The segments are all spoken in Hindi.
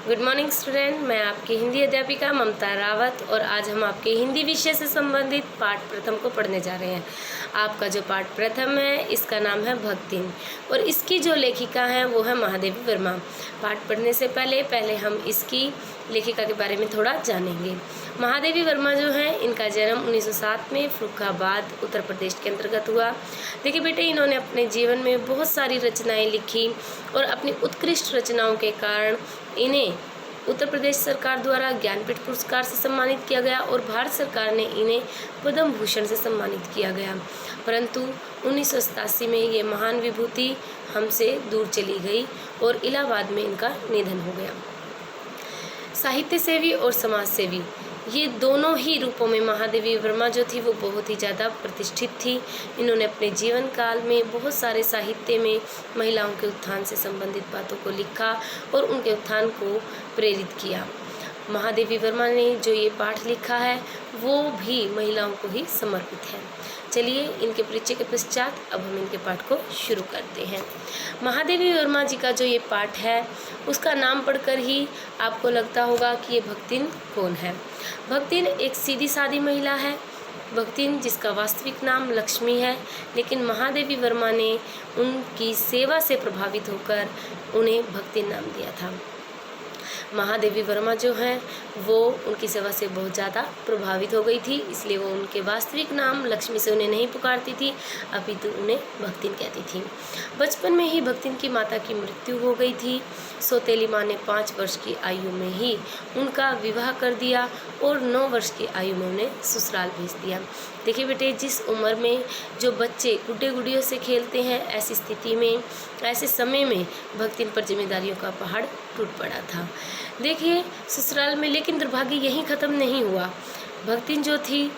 गुड मॉर्निंग स्टूडेंट, मैं आपकी हिंदी अध्यापिका ममता रावत और आज हम आपके हिंदी विषय से संबंधित पाठ प्रथम को पढ़ने जा रहे हैं। आपका जो पाठ प्रथम है इसका नाम है भक्तिन और इसकी जो लेखिका है वो है महादेवी वर्मा। पाठ पढ़ने से पहले हम इसकी लेखिका के बारे में थोड़ा जानेंगे। महादेवी वर्मा जो है इनका जन्म 1907 में फर्रुखाबाद उत्तर प्रदेश के अंतर्गत हुआ। देखिए बेटे, इन्होंने अपने जीवन में बहुत सारी रचनाएं लिखी और अपनी उत्कृष्ट रचनाओं के कारण इन्हें उत्तर प्रदेश सरकार द्वारा ज्ञानपीठ पुरस्कार से सम्मानित किया गया और भारत सरकार ने इन्हें पद्म भूषण से सम्मानित किया गया। परंतु 1987 में ये महान विभूति हमसे दूर चली गई और इलाहाबाद में इनका निधन हो गया। साहित्य सेवी और समाज सेवी, ये दोनों ही रूपों में महादेवी वर्मा जो थी वो बहुत ही ज़्यादा प्रतिष्ठित थी। इन्होंने अपने जीवन काल में बहुत सारे साहित्य में महिलाओं के उत्थान से संबंधित बातों को लिखा और उनके उत्थान को प्रेरित किया। महादेवी वर्मा ने जो ये पाठ लिखा है वो भी महिलाओं को ही समर्पित है। चलिए इनके परिचय के पश्चात अब हम इनके पाठ को शुरू करते हैं। महादेवी वर्मा जी का जो ये पाठ है उसका नाम पढ़कर ही आपको लगता होगा कि ये भक्तिन कौन है। भक्तिन एक सीधी सादी महिला है। भक्तिन जिसका वास्तविक नाम लक्ष्मी है, लेकिन महादेवी वर्मा ने उनकी सेवा से प्रभावित होकर उन्हें भक्तिन नाम दिया था। महादेवी वर्मा जो हैं वो उनकी सेवा से बहुत ज़्यादा प्रभावित हो गई थी, इसलिए वो उनके वास्तविक नाम लक्ष्मी से उन्हें नहीं पुकारती थी, अपितु उन्हें भक्तिन कहती थी। बचपन में ही भक्तिन की माता की मृत्यु हो गई थी। सौतेली माँ ने 5 वर्ष की आयु में ही उनका विवाह कर दिया और 9 वर्ष की आयु में उन्हें ससुराल भेज दिया। देखिए बेटे, जिस उम्र में जो बच्चे गुड्डे गुड़ियों से खेलते हैं, ऐसी स्थिति में ऐसे समय में भक्तिन पर जिम्मेदारियों का पहाड़ टूट पड़ा था। देखिए ससुराल में, लेकिन दुर्भाग्य यहीं ख़त्म नहीं हुआ। भक्तिन जो थी,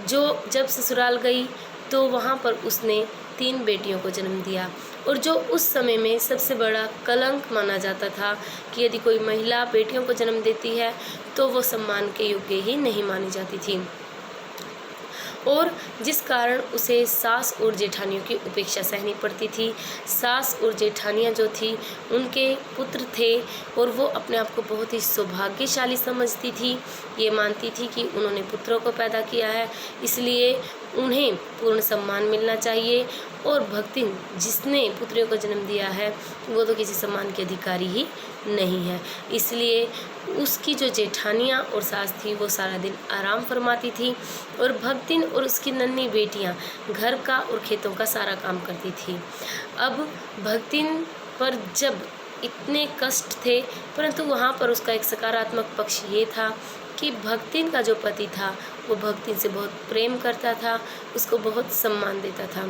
जो जब ससुराल गई तो वहाँ पर उसने 3 बेटियों को जन्म दिया और जो उस समय में सबसे बड़ा कलंक माना जाता था कि यदि कोई महिला बेटियों को जन्म देती है तो वो सम्मान के योग्य ही नहीं मानी जाती थी और जिस कारण उसे सास और जेठानियों की उपेक्षा सहनी पड़ती थी। सास और जेठानियाँ जो थी उनके पुत्र थे और वो अपने आप को बहुत ही सौभाग्यशाली समझती थी। ये मानती थी कि उन्होंने पुत्रों को पैदा किया है, इसलिए उन्हें पूर्ण सम्मान मिलना चाहिए और भक्तिन जिसने पुत्रियों को जन्म दिया है वो तो किसी सम्मान के अधिकारी ही नहीं है। इसलिए उसकी जो जेठानियाँ और सास थी वो सारा दिन आराम फरमाती थी और भक्तिन और उसकी नन्ही बेटियाँ घर का और खेतों का सारा काम करती थी। अब भक्तिन पर जब इतने कष्ट थे, परंतु वहाँ पर उसका एक सकारात्मक पक्ष ये था कि भक्तिन का जो पति था वो भक्तिन से बहुत प्रेम करता था, उसको बहुत सम्मान देता था।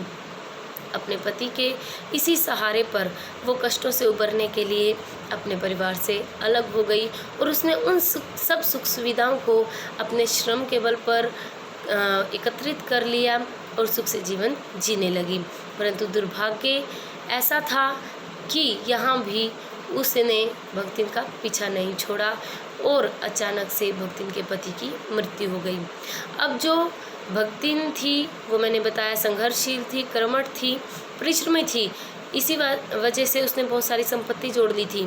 अपने पति के इसी सहारे पर वो कष्टों से उबरने के लिए अपने परिवार से अलग हो गई और उसने उन सब सुख सुविधाओं को अपने श्रम के बल पर एकत्रित कर लिया और सुख से जीवन जीने लगी। परंतु दुर्भाग्य ऐसा था कि यहाँ भी उसने भक्तिन का पीछा नहीं छोड़ा और अचानक से भक्तिन के पति की मृत्यु हो गई। अब जो भक्तिन थी वो मैंने बताया संघर्षशील थी, कर्मठ थी, परिश्रमी थी। इसी वजह से उसने बहुत सारी संपत्ति जोड़ ली थी।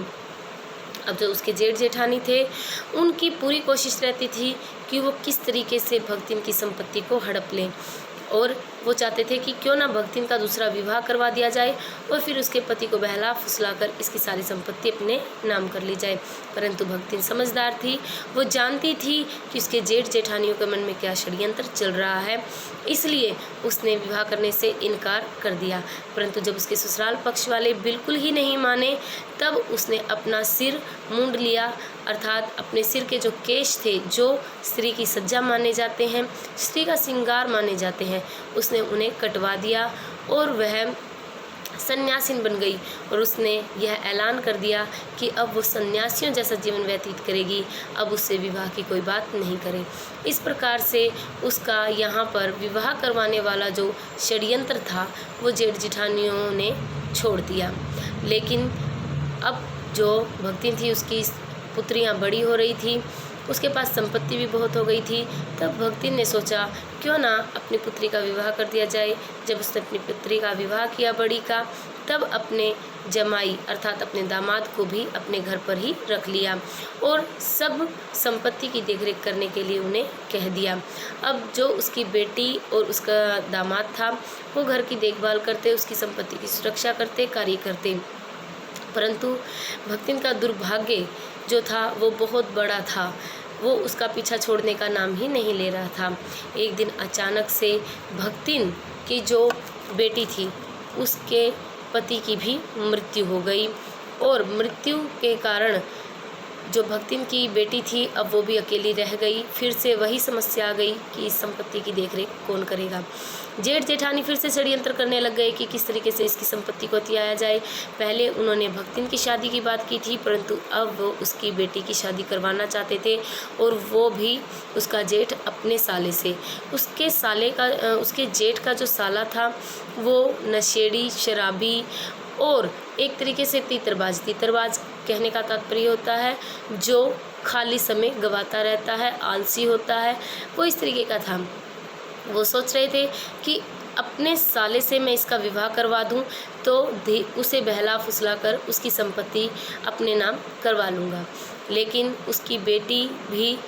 अब जो उसके जेठ जेठानी थे उनकी पूरी कोशिश रहती थी कि वो किस तरीके से भक्तिन की संपत्ति को हड़प लें और वो चाहते थे कि क्यों ना भक्तिन का दूसरा विवाह करवा दिया जाए और फिर उसके पति को बहला फुसलाकर इसकी सारी संपत्ति अपने नाम कर ली जाए। परंतु भक्तिन समझदार थी, वो जानती थी कि उसके जेठ जेठानियों के मन में क्या षड्यंत्र चल रहा है, इसलिए उसने विवाह करने से इनकार कर दिया। परंतु जब उसके ससुराल पक्ष वाले बिल्कुल ही नहीं माने तब उसने अपना सिर मूंड लिया, अर्थात अपने सिर के जो केश थे, जो स्त्री की सज्जा माने जाते हैं, स्त्री का श्रृंगार माने जाते हैं, उसने उन्हें कटवा दिया और वह सन्यासिन बन गई और उसने यह ऐलान कर दिया कि अब वो सन्यासियों जैसा जीवन व्यतीत करेगी, अब उससे विवाह की कोई बात नहीं करे। इस प्रकार से उसका यहाँ पर विवाह करवाने वाला जो षड्यंत्र था वो जेठ जेठानियों ने छोड़ दिया। लेकिन अब जो भक्तिन थी उसकी पुत्रियाँ बड़ी हो रही थी उसके पास संपत्ति भी बहुत हो गई थी। तब भक्तिन ने सोचा क्यों ना अपनी पुत्री का विवाह कर दिया जाए। जब उसने अपनी पुत्री का विवाह किया बड़ी का, तब अपने जमाई अर्थात अपने दामाद को भी अपने घर पर ही रख लिया और सब संपत्ति की देखरेख करने के लिए उन्हें कह दिया। अब जो उसकी बेटी और उसका दामाद था वो घर की देखभाल करते, उसकी संपत्ति की सुरक्षा करते, कार्य करते। परंतु भक्तिन का दुर्भाग्य जो था वो बहुत बड़ा था। वो उसका पीछा छोड़ने का नाम ही नहीं ले रहा था। एक दिन अचानक से भक्तिन की जो बेटी थी उसके पति की भी मृत्यु हो गई और मृत्यु के कारण जो भक्तिन की बेटी थी अब वो भी अकेली रह गई। फिर से वही समस्या आ गई कि इस संपत्ति की देखरेख कौन करेगा। जेठ जेठानी फिर से षड्यंत्र करने लग गए कि किस तरीके से इसकी संपत्ति को हथियाया जाए। पहले उन्होंने भक्तिन की शादी की बात की थी, परंतु अब वो उसकी बेटी की शादी करवाना चाहते थे और वो भी उसका जेठ अपने साले से। उसके जेठ का जो साला था वो नशेड़ी, शराबी और एक तरीके से तीतरबाज कहने का तात्पर्य होता है जो खाली समय गवाता रहता है, आलसी होता है, वो इस तरीके का था। वो सोच रहे थे कि अपने साले से मैं इसका विवाह करवा दूं तो उसे बहला फुसला कर उसकी संपत्ति अपने नाम करवा लूँगा। लेकिन उसकी बेटी भी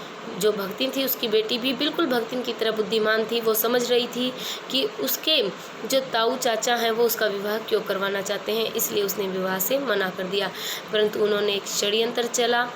जो भक्तिन थी उसकी बेटी भी बिल्कुल भक्तिन की तरह बुद्धिमान थी। वो समझ रही थी कि उसके जो ताऊ चाचा हैं वो उसका विवाह क्यों करवाना चाहते हैं, इसलिए उसने विवाह से मना कर दिया। परंतु उन्होंने एक षड्यंत्र चला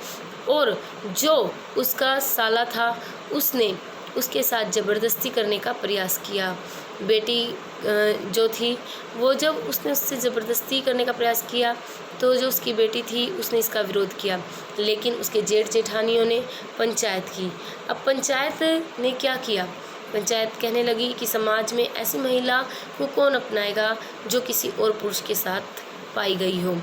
और जो उसका साला था उसने उसके साथ ज़बरदस्ती करने का प्रयास किया। बेटी जो थी वो जब उसने उससे ज़बरदस्ती करने का प्रयास किया तो जो उसकी बेटी थी उसने इसका विरोध किया, लेकिन उसके जेठ जेठानियों ने पंचायत की। अब पंचायत ने क्या किया, पंचायत कहने लगी कि समाज में ऐसी महिला को कौन अपनाएगा जो किसी और पुरुष के साथ पाई गई हो।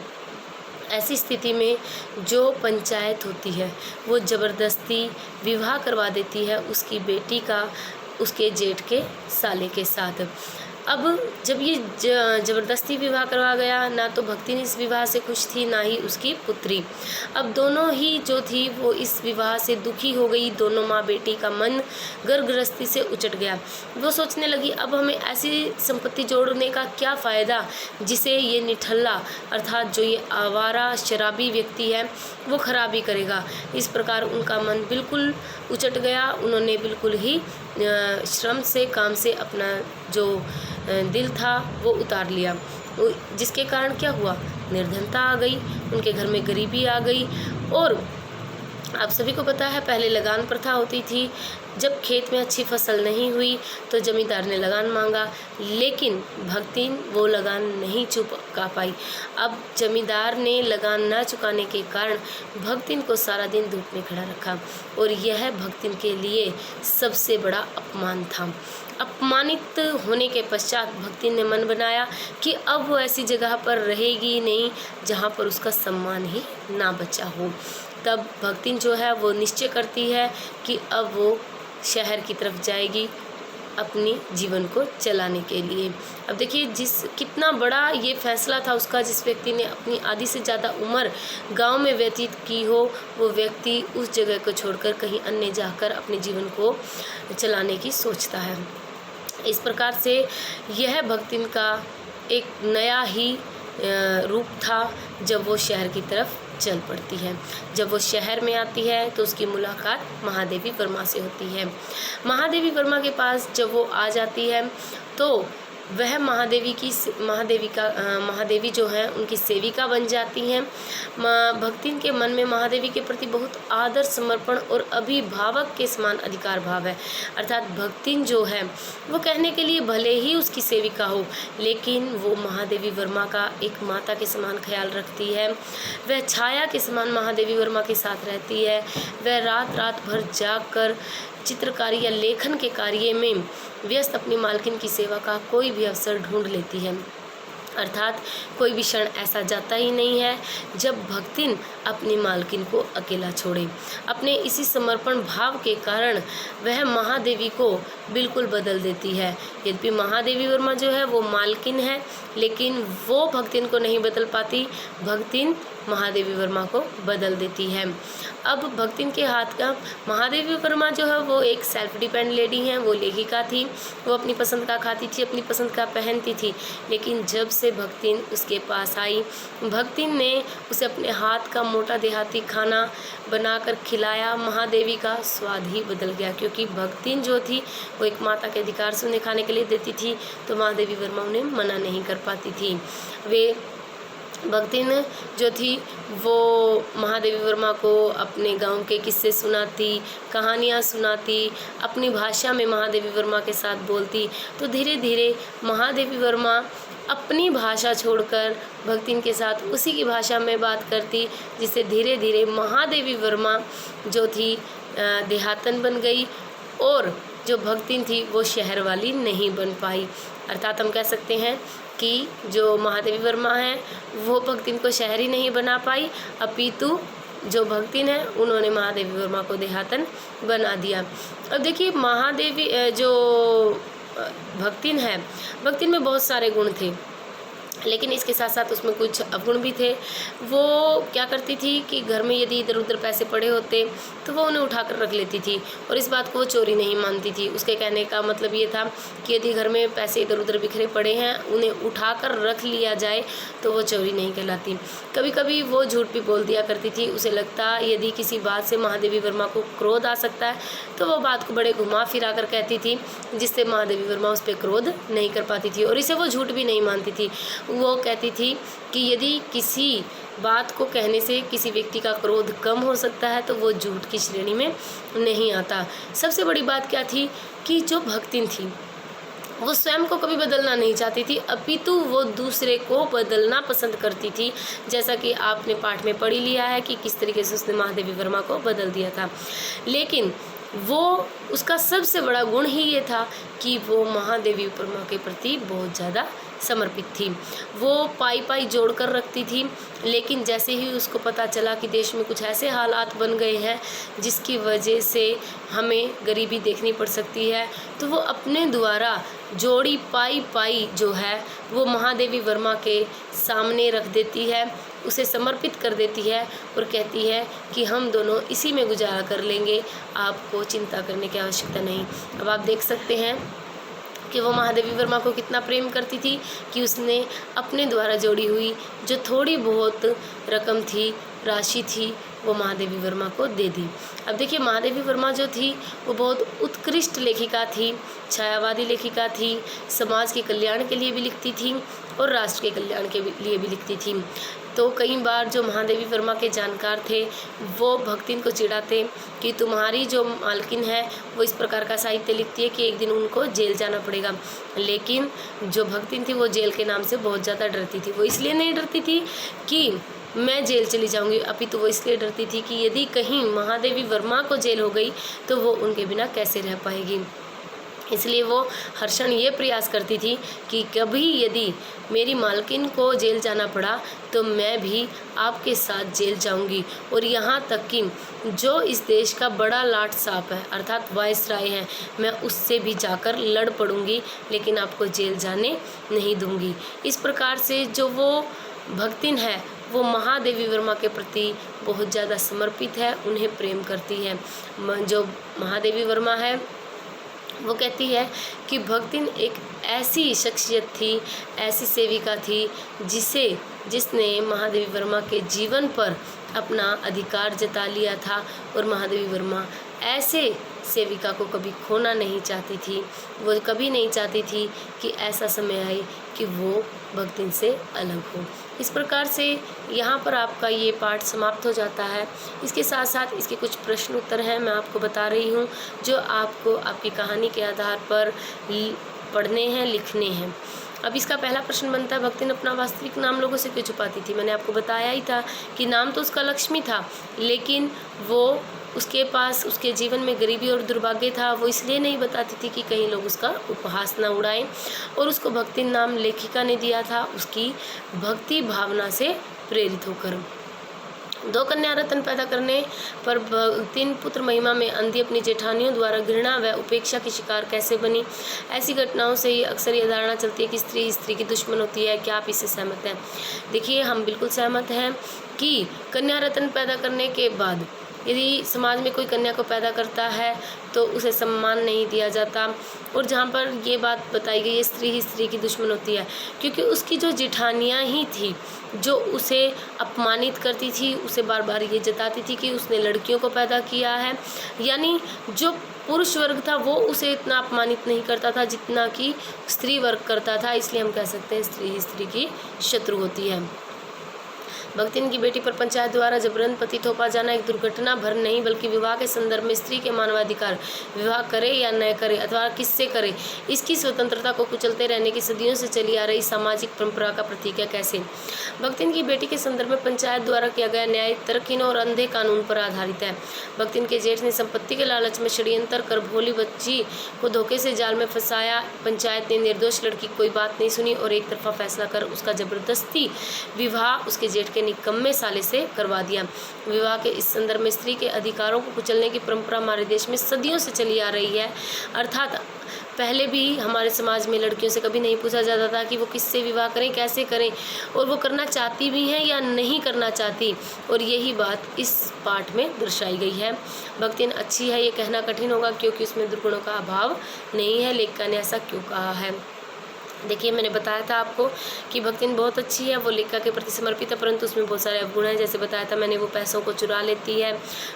ऐसी स्थिति में जो पंचायत होती है वो ज़बरदस्ती विवाह करवा देती है उसकी बेटी का उसके जेठ के साले के साथ। अब जब ये ज़बरदस्ती विवाह करवा गया, ना तो भक्तिन इस विवाह से खुश थी ना ही उसकी पुत्री। अब दोनों ही जो थी वो इस विवाह से दुखी हो गई। दोनों माँ बेटी का मन घर गृहस्थी से उचट गया। वो सोचने लगी अब हमें ऐसी संपत्ति जोड़ने का क्या फ़ायदा जिसे ये निठल्ला अर्थात जो ये आवारा शराबी व्यक्ति है वो खराबी करेगा। इस प्रकार उनका मन बिल्कुल उचट गया। उन्होंने बिल्कुल ही श्रम से काम से अपना जो दिल था वो उतार लिया, जिसके कारण क्या हुआ, निर्धनता आ गई, उनके घर में गरीबी आ गई। और आप सभी को पता है पहले लगान प्रथा होती थी। जब खेत में अच्छी फसल नहीं हुई तो जमींदार ने लगान मांगा, लेकिन भक्तिन वो लगान नहीं चुका पाई। अब जमींदार ने लगान न चुकाने के कारण भक्तिन को सारा दिन धूप में खड़ा रखा और यह भक्तिन के लिए सबसे बड़ा अपमान था। अपमानित होने के पश्चात भक्तिन ने मन बनाया कि अब वो ऐसी जगह पर रहेगी नहीं जहाँ पर उसका सम्मान ही ना बचा हो। तब भक्तिन जो है वो निश्चय करती है कि अब वो शहर की तरफ जाएगी अपनी जीवन को चलाने के लिए। अब देखिए कितना बड़ा ये फैसला था उसका, जिस व्यक्ति ने अपनी आधी से ज़्यादा उम्र गांव में व्यतीत की हो वो व्यक्ति उस जगह को छोड़कर कहीं अन्य जाकर अपने जीवन को चलाने की सोचता है। इस प्रकार से यह भक्तिन का एक नया ही रूप था जब वो शहर की तरफ चल पड़ती है। जब वो शहर में आती है तो उसकी मुलाकात महादेवी वर्मा से होती है। महादेवी वर्मा के पास जब वो आ जाती है तो वह महादेवी जो है उनकी सेविका बन जाती हैं। भक्तिन के मन में महादेवी के प्रति बहुत आदर, समर्पण और अभिभावक के समान अधिकार भाव है। अर्थात भक्तिन जो है वो कहने के लिए भले ही उसकी सेविका हो, लेकिन वो महादेवी वर्मा का एक माता के समान ख्याल रखती है। वह छाया के समान महादेवी वर्मा के साथ रहती है। वह रात भर जाग कर चित्रकारी या लेखन के कार्य में व्यस्त अपनी मालकिन की सेवा का कोई भी अवसर ढूंढ लेती है। अर्थात कोई भी क्षण ऐसा जाता ही नहीं है जब भक्तिन अपनी मालकिन को अकेला छोड़े। अपने इसी समर्पण भाव के कारण वह महादेवी को बिल्कुल बदल देती है। यद्यपि महादेवी वर्मा जो है वो मालकिन है, लेकिन वो भक्तिन को नहीं बदल पाती। भक्तिन महादेवी वर्मा को बदल देती है। अब भक्तिन के हाथ का महादेवी वर्मा जो है वो एक सेल्फ डिपेंड लेडी हैं, वो लेखिका थी, वो अपनी पसंद का खाती थी, अपनी पसंद का पहनती थी। लेकिन जब से भक्तिन उसके पास आई, भक्तिन ने उसे अपने हाथ का मोटा देहाती खाना बनाकर खिलाया। महादेवी का स्वाद ही बदल गया, क्योंकि भक्तिन जो थी वो एक माता के अधिकार से उन्हें खाने के लिए देती थी, तो महादेवी वर्मा उन्हें मना नहीं कर पाती थी। वे भक्तिन जो थी वो महादेवी वर्मा को अपने गांव के किस्से सुनाती, कहानियाँ सुनाती, अपनी भाषा में महादेवी वर्मा के साथ बोलती। तो धीरे धीरे महादेवी वर्मा अपनी भाषा छोड़कर भक्तिन के साथ उसी की भाषा में बात करती, जिससे धीरे धीरे महादेवी वर्मा जो थी देहातन बन गई और जो भक्तिन थी वो शहर वाली नहीं बन पाई। अर्थात हम कह सकते हैं कि जो महादेवी वर्मा है वो भक्तिन को शहरी नहीं बना पाई, अपितु जो भक्तिन है उन्होंने महादेवी वर्मा को देहातन बना दिया। अब देखिए महादेवी जो भक्तिन है, भक्तिन में बहुत सारे गुण थे, लेकिन इसके साथ साथ उसमें कुछ अवगुण भी थे। वो क्या करती थी कि घर में यदि इधर उधर पैसे पड़े होते तो वो उन्हें उठाकर रख लेती थी, और इस बात को वो चोरी नहीं मानती थी। उसके कहने का मतलब ये था कि यदि घर में पैसे इधर उधर बिखरे पड़े हैं, उन्हें उठाकर रख लिया जाए तो वो चोरी नहीं कहलाती। कभी कभी वो झूठ भी बोल दिया करती थी। उसे लगता यदि किसी बात से महादेवी वर्मा को क्रोध आ सकता है तो वो बात को बड़े घुमा फिरा कर कहती थी, जिससे महादेवी वर्मा उस पर क्रोध नहीं कर पाती थी, और इसे वो झूठ भी नहीं मानती थी। वो कहती थी कि यदि किसी बात को कहने से किसी व्यक्ति का क्रोध कम हो सकता है तो वो झूठ की श्रेणी में नहीं आता। सबसे बड़ी बात क्या थी कि जो भक्तिन थी वो स्वयं को कभी बदलना नहीं चाहती थी, अपितु वो दूसरे को बदलना पसंद करती थी। जैसा कि आपने पाठ में पढ़ लिया है कि किस तरीके से उसने महादेवी वर्मा को बदल दिया था। लेकिन वो उसका सबसे बड़ा गुण ही ये था कि वो महादेवी वर्मा के प्रति बहुत ज़्यादा समर्पित थी। वो पाई पाई जोड़ कर रखती थी, लेकिन जैसे ही उसको पता चला कि देश में कुछ ऐसे हालात बन गए हैं जिसकी वजह से हमें गरीबी देखनी पड़ सकती है, तो वो अपने द्वारा जोड़ी पाई पाई जो है वो महादेवी वर्मा के सामने रख देती है, उसे समर्पित कर देती है और कहती है कि हम दोनों इसी में गुजारा कर लेंगे, आपको चिंता करने की आवश्यकता नहीं। अब आप देख सकते हैं कि वो महादेवी वर्मा को कितना प्रेम करती थी कि उसने अपने द्वारा जोड़ी हुई जो थोड़ी बहुत रकम थी, राशि थी, वो महादेवी वर्मा को दे दी। अब देखिए महादेवी वर्मा जो थी वो बहुत उत्कृष्ट लेखिका थी, छायावादी लेखिका थी, समाज के कल्याण के लिए भी लिखती थी और राष्ट्र के कल्याण के लिए भी लिखती थी। तो कई बार जो महादेवी वर्मा के जानकार थे वो भक्तिन को चिढ़ाते कि तुम्हारी जो मालकिन है वो इस प्रकार का साहित्य लिखती है कि एक दिन उनको जेल जाना पड़ेगा। लेकिन जो भक्तिन थी वो जेल के नाम से बहुत ज़्यादा डरती थी। वो इसलिए नहीं डरती थी कि मैं जेल चली जाऊंगी, अपितु वो इसलिए डरती थी कि यदि कहीं महादेवी वर्मा को जेल हो गई तो वो उनके बिना कैसे रह पाएगी। इसलिए वो हर क्षण ये प्रयास करती थी कि कभी यदि मेरी मालकिन को जेल जाना पड़ा तो मैं भी आपके साथ जेल जाऊंगी, और यहाँ तक कि जो इस देश का बड़ा लाट साहब है अर्थात वायसराय है, मैं उससे भी जाकर लड़ पड़ूंगी, लेकिन आपको जेल जाने नहीं दूंगी। इस प्रकार से जो वो भक्तिन है वो महादेवी वर्मा के प्रति बहुत ज़्यादा समर्पित है, उन्हें प्रेम करती है। जो महादेवी वर्मा है वो कहती है कि भक्तिन एक ऐसी शख्सियत थी, ऐसी सेविका थी जिसने महादेवी वर्मा के जीवन पर अपना अधिकार जता लिया था, और महादेवी वर्मा ऐसे सेविका को कभी खोना नहीं चाहती थी। वो कभी नहीं चाहती थी कि ऐसा समय आए कि वो भक्तिन से अलग हो। इस प्रकार से यहाँ पर आपका ये पाठ समाप्त हो जाता है। इसके साथ साथ इसके कुछ प्रश्न उत्तर हैं, मैं आपको बता रही हूँ, जो आपको आपकी कहानी के आधार पर पढ़ने हैं, लिखने हैं। अब इसका पहला प्रश्न बनता है, भक्तिन अपना वास्तविक नाम लोगों से क्यों छुपाती थी। मैंने आपको बताया ही था कि नाम तो उसका लक्ष्मी था, लेकिन वो उसके पास उसके जीवन में गरीबी और दुर्भाग्य था। वो इसलिए नहीं बताती थी कि कहीं लोग उसका उपहास ना उड़ाएं, और उसको भक्तिन नाम लेखिका ने दिया था उसकी भक्ति भावना से प्रेरित होकर। दो कन्या रत्न पैदा करने पर भक्तिन पुत्र महिमा में अंधी अपनी जेठानियों द्वारा घृणा व उपेक्षा की शिकार कैसे बनी। ऐसी घटनाओं से ही अक्सर यह धारणा चलती है कि स्त्री स्त्री की दुश्मन होती है। क्या आप इससे सहमत हैं? देखिए, हम बिल्कुल सहमत हैं कि कन्या रत्न पैदा करने के बाद यदि समाज में कोई कन्या को पैदा करता है तो उसे सम्मान नहीं दिया जाता, और जहाँ पर ये बात बताई गई है स्त्री ही स्त्री की दुश्मन होती है, क्योंकि उसकी जो जेठानियाँ ही थी जो उसे अपमानित करती थी, उसे बार बार ये जताती थी कि उसने लड़कियों को पैदा किया है। यानी जो पुरुष वर्ग था वो उसे इतना अपमानित नहीं करता था जितना कि स्त्री वर्ग करता था। इसलिए हम कह सकते हैं स्त्री ही स्त्री की शत्रु होती है। भक्तिन की बेटी पर पंचायत द्वारा जबरन पति थोपा जाना एक दुर्घटना भर नहीं बल्कि विवाह के संदर्भ में स्त्री के मानवाधिकार, विवाह करे या न करे अथवा किससे करे, इसकी स्वतंत्रता को कुचलते रहने की सदियों से चली आ रही सामाजिक परंपरा का प्रतीक है। कैसे? भक्तिन की बेटी के संदर्भ में पंचायत द्वारा किया गया न्याय तर्कहीन और अंधे कानून पर आधारित है। भक्तिन के जेठ ने संपत्ति के लालच में षड्यंत्र कर भोली बच्ची को धोखे से जाल में फंसाया। पंचायत ने निर्दोष लड़की की कोई बात नहीं सुनी और एक तरफा फैसला कर उसका जबरदस्ती विवाह उसके जेठ के निकम्मे साले से करवा दिया। विवाह के इस संदर्भ में स्त्री के अधिकारों को कुचलने की परंपरा हमारे देश में सदियों से चली आ रही है। अर्थात पहले भी हमारे समाज में लड़कियों से कभी नहीं पूछा जाता था कि वो किससे विवाह करें, कैसे करें, और वो करना चाहती भी हैं या नहीं करना चाहती, और यही बात इस पाठ में दर्शाई गई है। भक्तिन अच्छी है ये कहना कठिन होगा क्योंकि उसमें दुर्गुणों का अभाव नहीं है। लेखिका ने ऐसा क्यों कहा है? देखिए, मैंने बताया था आपको कि भक्तिन बहुत अच्छी है, वो लेखिका के प्रति समर्पित है, परंतु उसमें बहुत सारे अवगुण हैं। जैसे बताया था मैंने, वो पैसों को चुरा लेती है,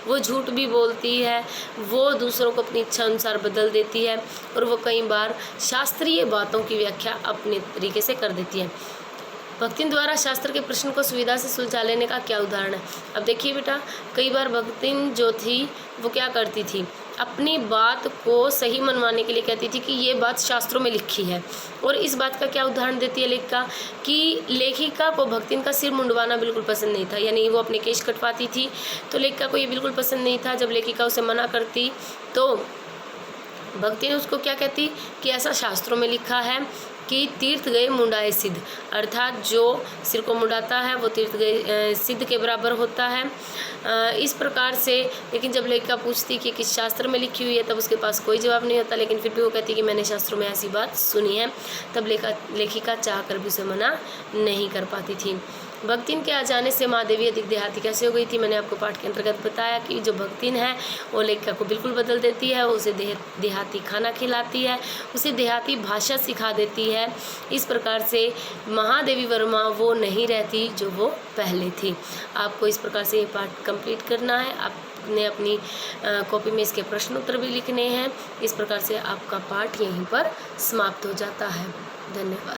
वो झूठ भी बोलती है, वो दूसरों को अपनी इच्छा अनुसार बदल देती है, और वो कई बार शास्त्रीय बातों की व्याख्या अपने तरीके से कर देती है। भक्तिन द्वारा शास्त्र के प्रश्न को सुविधा से सुलझा लेने का क्या उदाहरण है? अब देखिए बेटा, कई बार भक्तिन जो थी वो क्या करती थी, अपनी बात को सही मनवाने के लिए कहती थी कि ये बात शास्त्रों में लिखी है। और इस बात का क्या उदाहरण देती है लेखिका कि लेखिका को भक्तिन का सिर मुंडवाना बिल्कुल पसंद नहीं था, यानी वो अपने केश कटवाती थी तो लेखिका को ये बिल्कुल पसंद नहीं था। जब लेखिका उसे मना करती तो भक्तिन उसको क्या कहती कि ऐसा शास्त्रों में लिखा है कि तीर्थ गए मुंडाए सिद्ध, अर्थात जो सिर को मुंडाता है वो तीर्थ गए सिद्ध के बराबर होता है। इस प्रकार से, लेकिन जब लेखिका पूछती कि किस शास्त्र में लिखी हुई है तब उसके पास कोई जवाब नहीं होता, लेकिन फिर भी वो कहती कि मैंने शास्त्रों में ऐसी बात सुनी है। तब लेखिका चाह कर भी उसे मना नहीं कर पाती थी। भक्तिन के आ जाने से महादेवी अधिक देहाती कैसे हो गई थी? मैंने आपको पाठ के अंतर्गत बताया कि जो भक्तिन है वो लेखिका को बिल्कुल बदल देती है, वो उसे देहाती खाना खिलाती है, उसे देहाती भाषा सिखा देती है। इस प्रकार से महादेवी वर्मा वो नहीं रहती जो वो पहले थी। आपको इस प्रकार से ये पाठ कंप्लीट करना है। आपने अपनी कॉपी में इसके प्रश्न उत्तर भी लिखने हैं। इस प्रकार से आपका पाठ यहीं पर समाप्त हो जाता है। धन्यवाद।